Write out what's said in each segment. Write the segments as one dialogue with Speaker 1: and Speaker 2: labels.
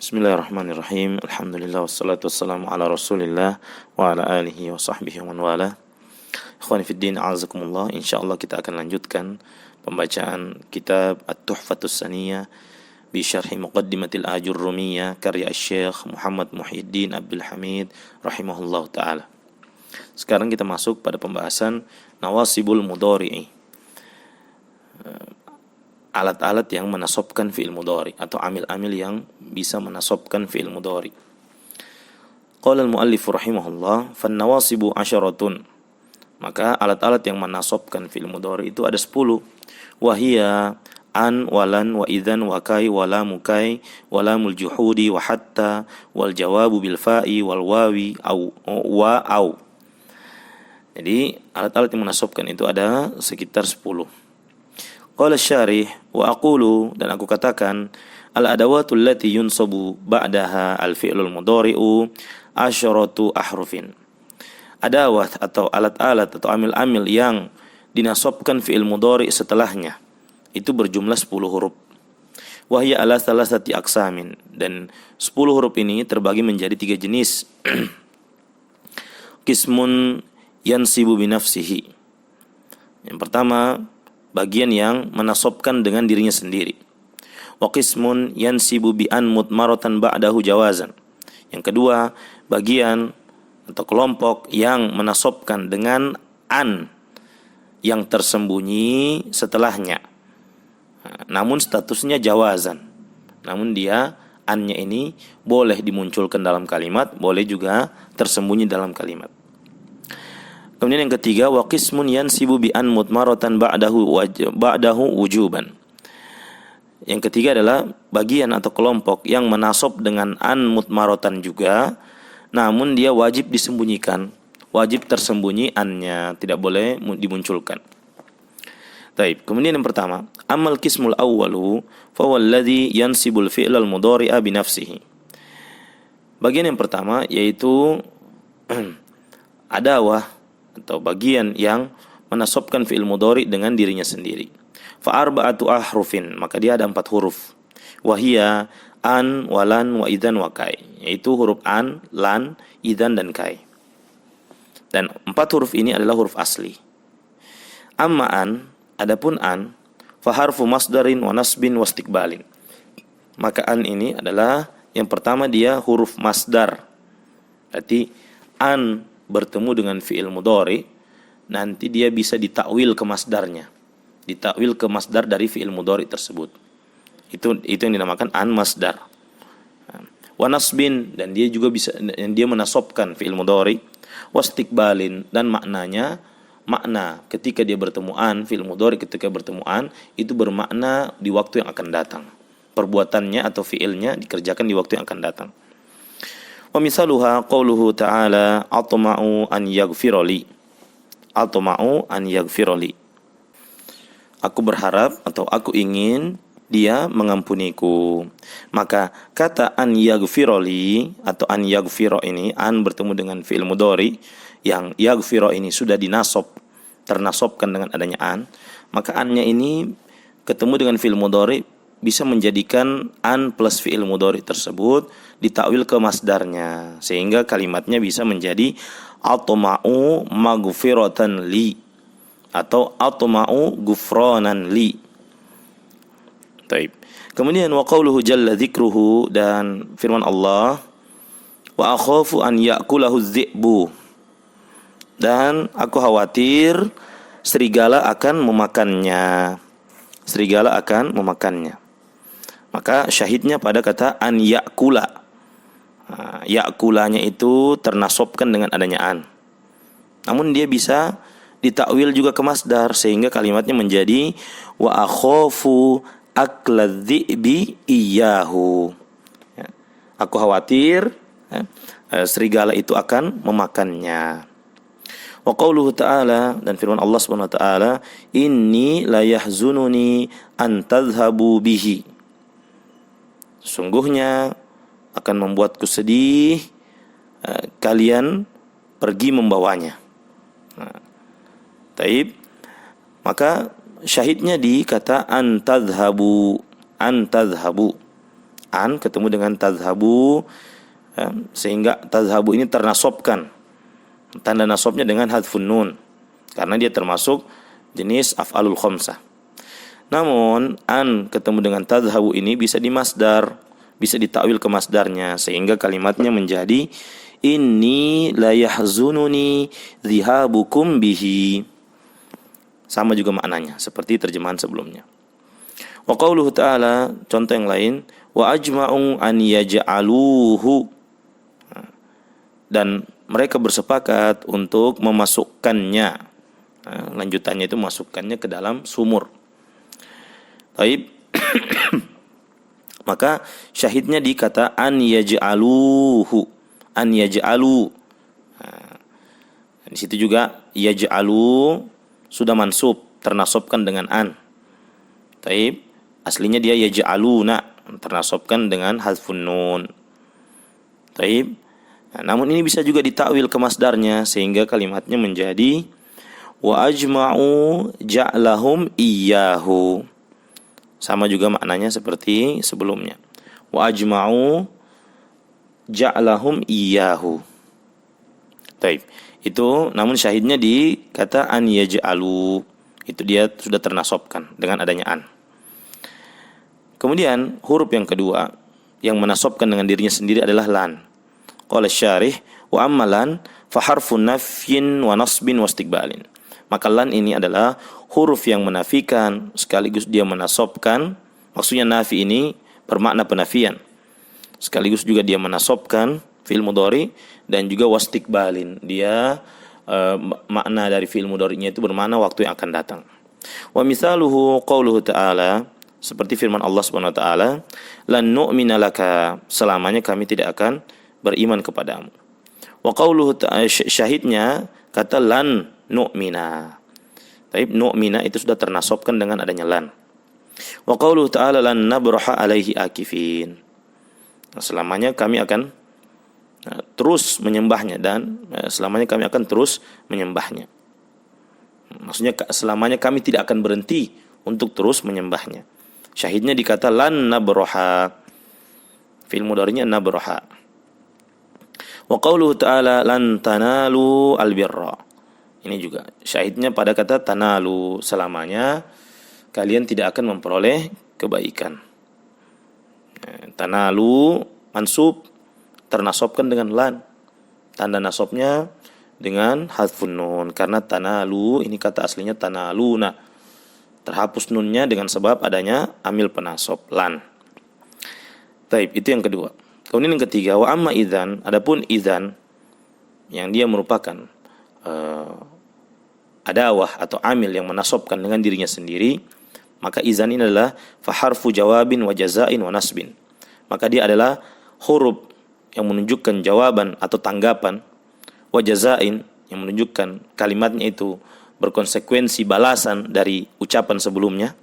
Speaker 1: Bismillahirrahmanirrahim. Alhamdulillah wassalatu wassalamu ala Rasulillah wa ala alihi wa sahbihi wa man wala. Ikhwani fid din, a'azakumullah. Insyaallah kita akan lanjutkan pembacaan kitab At-Tuhfatus Saniyah bi syarhi Muqaddimatil Ajurrumiyah karya Syekh Muhammad Muhyiddin Abdul Hamid rahimahullah taala. Sekarang kita masuk pada pembahasan nawasibul mudhari'i. Alat-alat yang menasobkan fi'il mudhari atau amil-amil yang bisa menasobkan fi'il mudhari. Qala al-muallif rahimahullah, "Fan-nawasibu 'asyaratun." Maka alat-alat yang menasobkan fi'il mudhari itu ada 10. Wahia an, walan, wa idzan, wa kai, wa lam kai, wa lamul juhudi, wa hatta, wal jawabu bil fa'i, wal wawi, au, wa au. Jadi alat-alat yang menasobkan itu ada sekitar 10. Qala syarih wa aqulu, dan aku katakan, al-adawatul lati yunsabu ba'daha al-fi'lul mudhari'u asyaratu ahrufin. Adawat atau alat-alat atau amil-amil yang dinasobkan fi'il mudhari setelahnya itu berjumlah 10 huruf. Wahya ala salasati aqsamin, dan 10 huruf ini terbagi menjadi 3 jenis. Qismun yansibu binafsihi. Yang pertama, bagian yang menasobkan dengan dirinya sendiri. Wa qismun yansibu bi an mudmaratan ba'dahu jawazan. Yang kedua, bagian atau kelompok yang menasobkan dengan an yang tersembunyi setelahnya, namun statusnya jawazan. Namun dia annya ini boleh dimunculkan dalam kalimat, boleh juga tersembunyi dalam kalimat. Kemudian yang ketiga, wa qismun yansibu bi an mudmaratan ba'dahu wujuban. Yang ketiga adalah bagian atau kelompok yang menasob dengan an mudmaratan juga, namun dia wajib disembunyikan, wajib tersembunyi annya, tidak boleh dimunculkan. Baik, kemudian yang pertama, amal qismul awwalu fa walladhi yansibul fi'lal mudhari'a bi nafsihi. Bagian yang pertama yaitu adawah atau bagian yang menasobkan fi'il mudhari dengan dirinya sendiri. Fa arba'atu ahrufin, maka dia ada 4 huruf. Wahia an, walan, wa idzan, wa kai, yaitu huruf an, lan, idzan dan kai. Dan 4 huruf ini adalah huruf asli. Amma an, adapun an, fa harfu masdarin wa nasbin wa istiqbalin. Maka an ini adalah yang pertama dia huruf masdar. Berarti an bertemu dengan fi'il mudhari, nanti dia bisa ditakwil ke masdarnya. Ditakwil ke masdar dari fi'il mudhari tersebut. Itu yang dinamakan an masdar. Wa nasbin, dan dia juga bisa, dia menasobkan fi'il mudhari. Wastiqbalin, dan makna ketika dia bertemu an, fi'il mudhari ketika bertemu an itu bermakna di waktu yang akan datang. Perbuatannya atau fi'ilnya dikerjakan di waktu yang akan datang. Wa misaluha qauluhu ta'ala atma'u an yaghfirali. Atma'u an yaghfirali. Aku berharap atau aku ingin dia mengampuniku. Maka kata an yaghfirali atau an yaghfira ini, an bertemu dengan fi'il mudhari yang yaghfira ini sudah ternasobkan dengan adanya an, maka annya ini ketemu dengan fi'il mudhari bisa menjadikan an plus fi'il mudhari tersebut ditakwil ke masdarnya, sehingga kalimatnya bisa menjadi atma'u maghfiratan li atau atma'u ghufranan li. Baik. Kemudian wa qauluhu jalla dzikruhu, dan firman Allah, wa akhafu an ya'kulahu dzi'bu, dan aku khawatir serigala akan memakannya. Serigala akan memakannya. Maka syahidnya pada kata an ya'kula. Ya'kulanya itu ternasobkan dengan adanya an. Namun dia bisa ditakwil juga ke masdar, sehingga kalimatnya menjadi wa akhafu akladhi'bi iyyahu. Aku khawatir serigala itu akan memakannya. Wa qauluhu ta'ala, dan firman Allah Subhanahu wa taala, inni la yahzununi an tadhhabu bihi. Sungguhnya akan membuatku sedih kalian pergi membawanya. Taib. Maka syahidnya di kata an tadhhabu. an ketemu dengan tadhhabu, sehingga tadhhabu ini ternasobkan. Tanda nasabnya dengan hadfun nun karena dia termasuk jenis af'alul khamsah. Namun an ketemu dengan tadhhabu ini bisa dimasdar, bisa ditakwil ke masdarnya sehingga kalimatnya menjadi inni la yahzununi dhihabukum bihi. Sama juga maknanya seperti terjemahan sebelumnya. Wa qauluhu ta'ala, contoh yang lain, wa ajma'u an yaj'aluhu, dan mereka bersepakat untuk memasukkannya. Lanjutannya itu masukkannya ke dalam sumur. Baik. Maka syahidnya di kata an yaj'aluhu, an yaj'alu. Di situ juga yaj'alu sudah mansub, ternasabkan dengan an. Taib, aslinya dia yaj'aluna, ternasabkan dengan hadfun nun. Taib. Namun ini bisa juga ditakwil ke masdarnya sehingga kalimatnya menjadi wa ajma'u ja'lahum iyyahu. Sama juga maknanya seperti sebelumnya. Wa ajma'u ja'lahum iyyahu. Taib. Itu namun syahidnya di kata an yaj'alu. Itu dia sudah ternasabkan dengan adanya an. Kemudian huruf yang kedua yang menasabkan dengan dirinya sendiri adalah lan. Qala syarih wa ammalan fa harfun nafyin wa nasbin wa istiqbalin. Maka lan ini adalah huruf yang menafikan sekaligus dia menasabkan. Maksudnya nafi ini bermakna penafian. Sekaligus juga dia menasabkan fi'il mudhari dan juga wastiqbalin. Dia makna dari fi'il mudhari'nya itu bermakna waktu yang akan datang. Wa mithaluhu qauluhu ta'ala, seperti firman Allah Subhanahu wa taala, lan nu'mina laka, selamanya kami tidak akan beriman kepadamu. Wa qauluhu ta'ala, syahidnya kata lan nu'mina. Tapi nu'mina itu sudah ternasabkan dengan adanya lan. Wa qauluhu ta'ala lan nabraha alaihi akifin. Selamanya kami akan terus menyembahnya dan selamanya kami akan terus menyembahnya. Maksudnya selamanya kami tidak akan berhenti untuk terus menyembahnya. Syahidnya dikata lan nabraha. Fi'il mudhari'nya nabraha. Wa qauluhu ta'ala lan tanalu albirra. Ini juga syahidnya pada kata tanalu, selamanya kalian tidak akan memperoleh kebaikan. Tanalu mansub ternasabkan dengan lan. Tanda nasabnya dengan hadfun nun karena tanalu ini kata aslinya tanaluna. Terhapus nunnya dengan sebab adanya amil penasab lan. Taib, itu yang kedua. Kemudian yang ketiga, wa amma idzan, adapun idzan yang dia merupakan adawah atau amil yang menasabkan dengan dirinya sendiri, maka idzan ini adalah fa harfu jawabin wa jazain wa nasbin. Maka dia adalah huruf yang menunjukkan jawaban atau tanggapan, wa jazain yang menunjukkan kalimatnya itu berkonsekuensi balasan dari ucapan sebelumnya,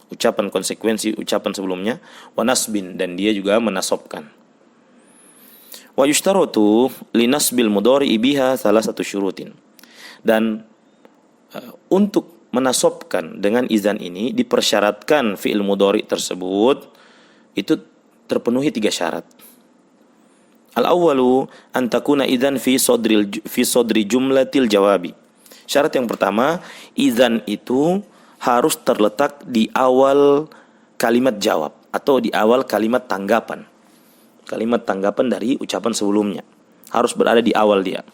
Speaker 1: ucapan konsekuensi ucapan sebelumnya, wa nasbin, dan dia juga menasabkan. Wa yushtaratu li nasbil mudhari'i biha salasatu syurutin. Dan untuk menasabkan dengan idzan ini dipersyaratkan fi'il mudhari tersebut itu terpenuhi 3 syarat. Al-awwalu an takuna idzan fi sadri jumlatil jawabi. Syarat yang pertama, idzan itu harus terletak di awal kalimat jawab atau di awal kalimat tanggapan. Kalimat tanggapan dari ucapan sebelumnya harus berada di awal dia.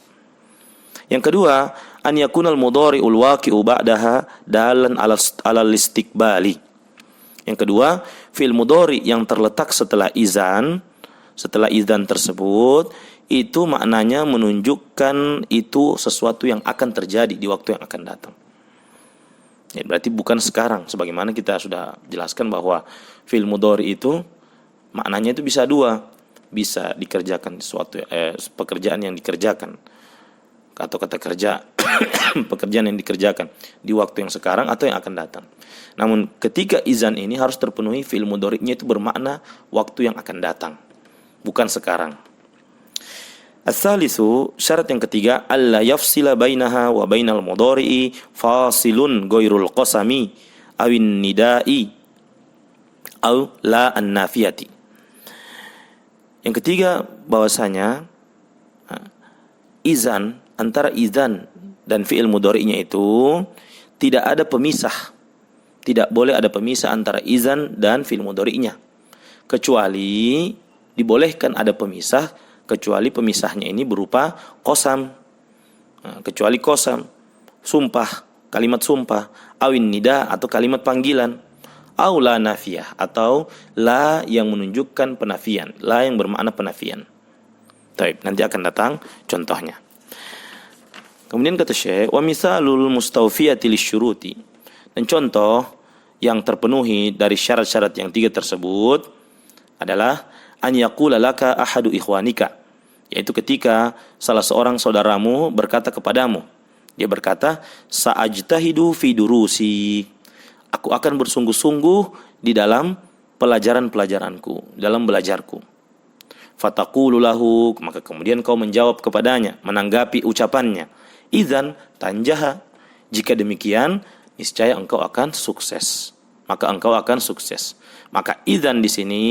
Speaker 1: Yang kedua, an yakunal mudhari'ul waqi'u ba'daha dalan 'alal istiqbali. Yang kedua, fi'il mudhari yang terletak setelah idzan tersebut itu maknanya menunjukkan itu sesuatu yang akan terjadi di waktu yang akan datang. Ya, berarti bukan sekarang, sebagaimana kita sudah jelaskan bahwa fi'il mudhari itu maknanya itu bisa dua, bisa dikerjakan sesuatu pekerjaan yang dikerjakan atau kata kerja pekerjaan yang dikerjakan di waktu yang sekarang atau yang akan datang. Namun ketika idzan ini harus terpenuhi, fi'il mudhari'nya itu bermakna waktu yang akan datang, bukan sekarang. As-salisu, syarat yang ketiga, alla yafsila bainaha wa bainal mudhari'i fasilun ghairul qasami awin nida'i aw la an-nafiyati. Yang ketiga, bahwasanya izan, antara izan dan fi'il mudhari'nya itu tidak ada pemisah. Tidak boleh ada pemisah antara izan dan fi'il mudhari'nya. Kecuali dibolehkan ada pemisah, kecuali pemisahnya ini berupa qasam. Kecuali qasam, sumpah, kalimat sumpah, awin nida atau kalimat panggilan, au la nafiyah atau la yang menunjukkan penafian, la yang bermakna penafian. Baik, nanti akan datang contohnya. Kemudian kata Syekh, wa misalul mustawfiyati lisyuruti, dan contoh yang terpenuhi dari syarat-syarat yang 3 tersebut adalah an yaqula laka ahadu ikhwanika, yaitu ketika salah seorang saudaramu berkata kepadamu, dia berkata, sa'ajtahidu fi durusi, aku akan bersungguh-sungguh di dalam pelajaran-pelajaranku, dalam belajarku. Fataqulu lahu, maka kemudian kau menjawab kepadanya, menanggapi ucapannya, idzan tanjaha, jika demikian niscaya engkau akan sukses. Maka engkau akan sukses. Maka idzan di sini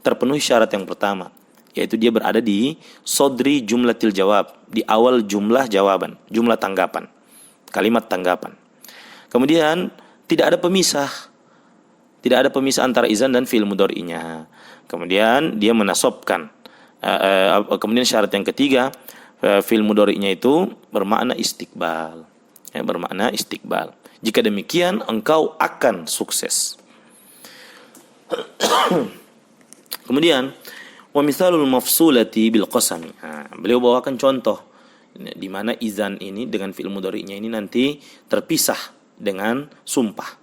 Speaker 1: terpenuhi syarat yang pertama, yaitu dia berada di sodri jumlatil jawab, di awal jumlah jawaban, jumlah tanggapan, kalimat tanggapan. Kemudian tidak ada pemisah, tidak ada pemisah antara izan dan fi'il mudhari'nya. Kemudian dia menasobkan. Kemudian syarat yang ketiga, fi'il mudhari'nya itu bermakna istiqbal, bermakna istiqbal. Jika demikian engkau akan sukses. Kemudian wa misalul mafsulati bil qasami. Beliau bawakan contoh di mana izan ini dengan fi'il mudhari'nya ini nanti terpisah dengan sumpah.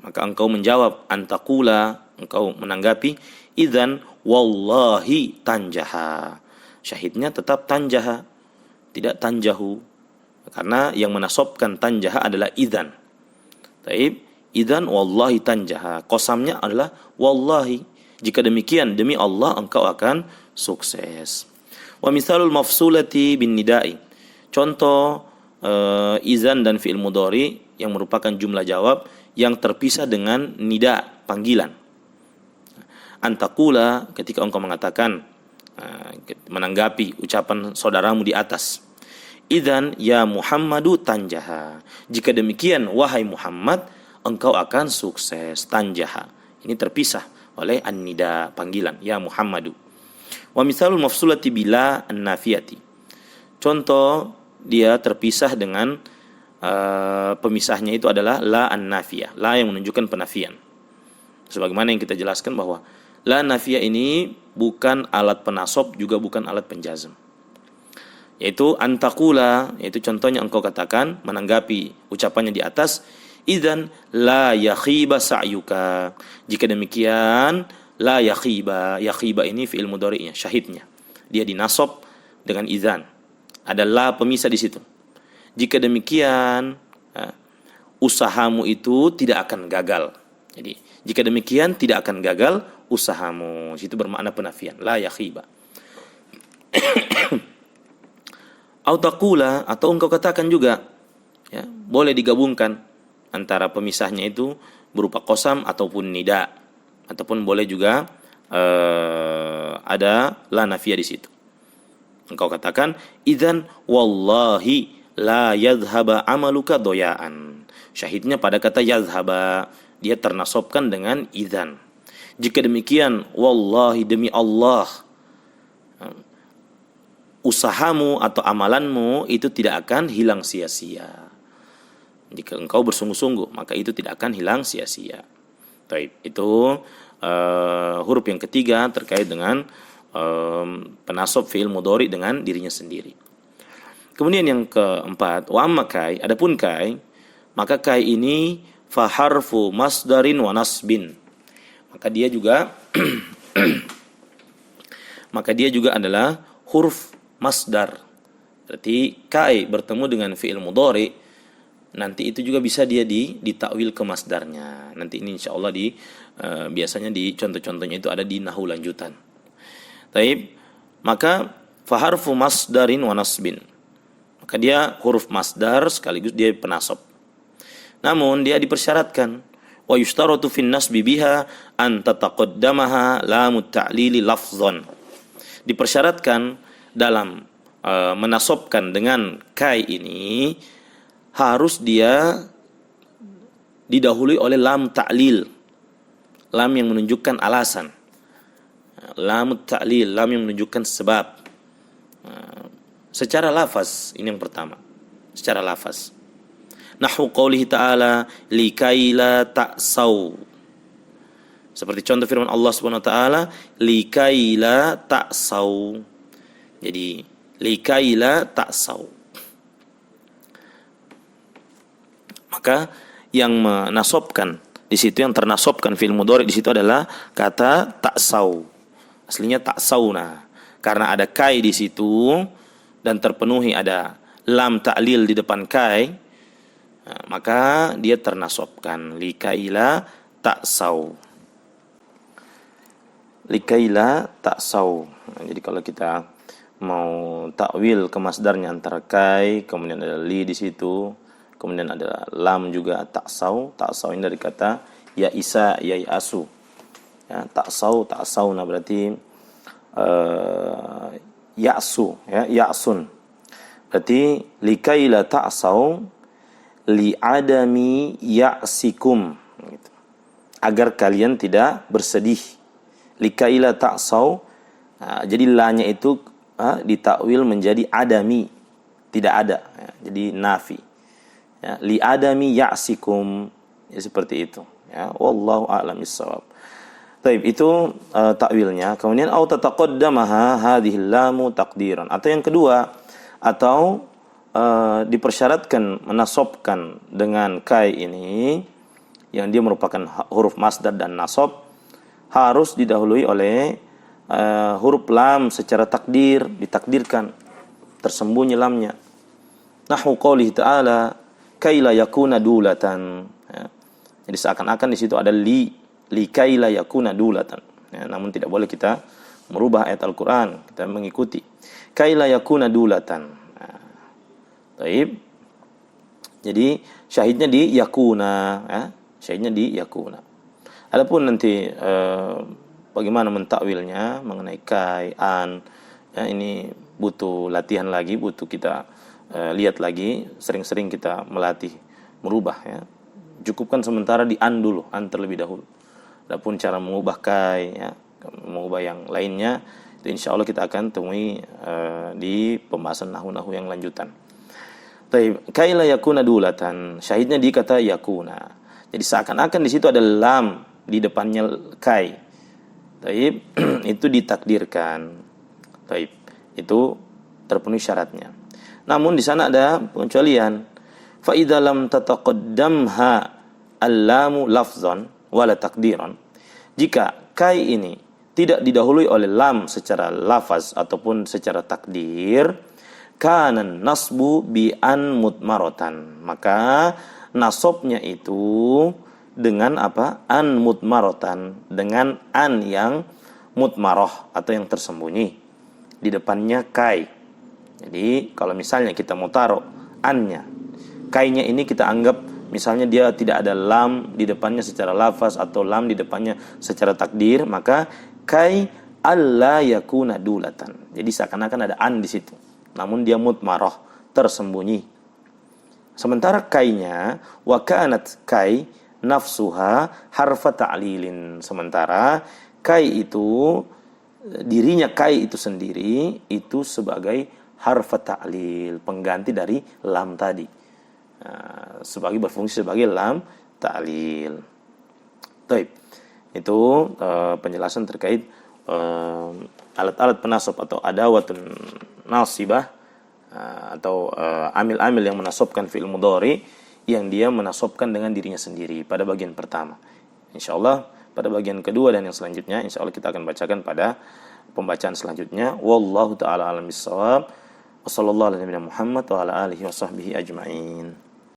Speaker 1: Maka engkau menjawab antakula, engkau menanggapi idzan wallahi tanjaha. Syahidnya tetap tanjaha, tidak tanjahu, karena yang menasobkan tanjaha adalah idzan. Taib, idzan wallahi tanjaha, qasamnya adalah wallahi, jika demikian demi Allah engkau akan sukses. Wa misalul mafsulati bin nidai, contoh izan dan fi'il mudhari yang merupakan jumlah jawab yang terpisah dengan nida, panggilan. Antakula, ketika engkau mengatakan, menanggapi ucapan saudaramu di atas, idzan ya Muhammadu tanjaha, jika demikian wahai Muhammad engkau akan sukses. Tanjaha ini terpisah oleh an-nida, panggilan, ya Muhammadu. Wa misalul mafsulati bila an-nafiyati, contoh dia terpisah dengan pemisahnya itu adalah la an-nafiyah, la yang menunjukkan penafian. Sebagaimana yang kita jelaskan bahwa la nafiyah ini bukan alat penasob, juga bukan alat penjazm. Yaitu antakula, yaitu contohnya engkau katakan menanggapi ucapannya di atas, idzan la yakhiba sa'yuka, jika demikian la yakhiba, yakhiba ini fi'il mudhari'nya, syahidnya, dia dinasob dengan idzan, ada la pemisah di situ. Jika demikian usahamu itu tidak akan gagal. Jadi jika demikian tidak akan gagal usahamu, itu bermakna penafian, la yakhiba. Autaqula, atau engkau katakan juga, ya, boleh digabungkan antara pemisahnya itu berupa qasam ataupun nida, ataupun boleh juga ada la nafiyah di situ. Engkau katakan idzan wallahi la yadhhaba amaluka doyaan, syahidnya pada kata yadhhaba, dia ternasobkan dengan idzan. Jika demikian wallahi, demi Allah, usahamu atau amalanmu itu tidak akan hilang sia-sia. Jika engkau bersungguh-sungguh, maka itu tidak akan hilang sia-sia. Baik, itu huruf yang ketiga terkait dengan penasob fi'il mudhari dengan dirinya sendiri. Kemudian yang keempat, wa amma kai, adapun kai, maka kai ini fa harfu masdarin wa nasbin. Maka dia juga adalah huruf masdar. Berarti kai bertemu dengan fi'il mudhari, nanti itu juga bisa dia ditakwil ke masdarnya. Nanti ini insyaallah biasanya di contoh-contohnya itu ada di nahwu lanjutan. Taib, maka fa harfu masdarin wa nasbin, maka dia huruf masdar sekaligus dia penasob. Namun dia dipersyaratkan Wa yushtaratu fin nasbi biha an tataqaddamaha lamut ta'lili lafzan. Dipersyaratkan dalam menasobkan dengan kai ini harus dia didahului oleh lam ta'lil, lam yang menunjukkan alasan, lam ta'lil, lam yang menunjukkan sebab. Secara lafaz, ini yang pertama, secara lafaz. Nahwu qaulihi ta'ala likai la ta'sau. Seperti contoh firman Allah Subhanahu wa taala likai la ta'sau. Jadi likai la ta'sau. Maka yang menasobkan di situ, yang ternasobkan fi'il mudhari di situ adalah kata ta'sau. Aslinya ta'sauna. Karena ada kai di situ dan terpenuhi ada lam ta'lil di depan kai, maka dia ternasobkan likaila ta'sau. Likaila ta'sau. Jadi kalau kita mau takwil ke masdarnya antara kai, kemudian ada li di situ, kemudian ada lam juga ta'sau. Ta'sau ini dari kata ya isa ya asu. Ya, ta'sau ta'sauna berarti ya'su ya, ya'sun. Berarti likaila ta'sau li adami ya'sikum gitu. Agar kalian tidak bersedih. Likaila ta'sau, jadi la-nya itu ditakwil menjadi adami, tidak ada ya, jadi nafi ya, li adami ya'sikum ya, seperti itu ya, wallahu a'lam bissawab. Baik, itu takwilnya. Kemudian au tataqaddamaha hadhil lamu taqdiran, atau yang kedua, atau dipersyaratkan menasobkan dengan kai ini yang dia merupakan huruf masdar dan nasab, harus didahului oleh huruf lam secara takdir, ditakdirkan tersembunyi lamnya. Nahwu qaulihi ta'ala kai la yakuna dulatan ya. Jadi seakan-akan di situ ada likai la yakuna dulatan ya, namun tidak boleh kita merubah ayat Al-Qur'an, kita mengikuti kai la yakuna dulatan. Baik. Jadi syahidnya di yakuna ya, syahidnya di yakuna. Adapun nanti bagaimana mentakwilnya mengenai kai, an ya, ini butuh latihan lagi, butuh kita lihat lagi, sering-sering kita melatih merubah ya. Cukupkan sementara di an dulu, an terlebih dahulu. Adapun cara mengubah kai ya, mengubah yang lainnya itu insyaallah kita akan temui di pembahasan nahwu-nahwu yang lanjutan. Baik, kai la yakuna dulatan, syahidnya di kata yakuna. Jadi seakan-akan di situ ada lam di depannya kai. Baik, itu ditakdirkan. Baik, itu terpenuhi syaratnya. Namun di sana ada pengecualian. Fa idza lam tataqaddamha al-lamu lafzan wala takdiran. Jika kai ini tidak didahului oleh lam secara lafaz ataupun secara takdir, kana nasbu bi an mutmaratan, maka nasabnya itu dengan apa? An mutmaratan, dengan an yang mutmaroh atau yang tersembunyi di depannya kai. Jadi kalau misalnya kita mau taruh annya, kainya ini kita anggap misalnya dia tidak ada lam di depannya secara lafaz atau lam di depannya secara takdir, maka kai alla yakuna dulatan. Jadi seakan-akan ada an di situ, namun dia mutmaroh, tersembunyi. Sementara kainya wa kanat kai nafsuha harfa ta'lilin. Sementara kai itu, dirinya kai itu sendiri itu sebagai harfa ta'lil, pengganti dari lam tadi, sebagai berfungsi sebagai lam ta'lil. Baik, itu penjelasan terkait alat-alat penasab atau adawatun nasibah, atau amil-amil yang menasobkan fi'il mudhari yang dia menasobkan dengan dirinya sendiri pada bagian pertama. Insyaallah pada bagian kedua dan yang selanjutnya insyaallah kita akan bacakan pada pembacaan selanjutnya. Wallahu taala alam bissawab. Wassallallahu ala nabiyina Muhammad wa ala alihi washabbihi ajmain.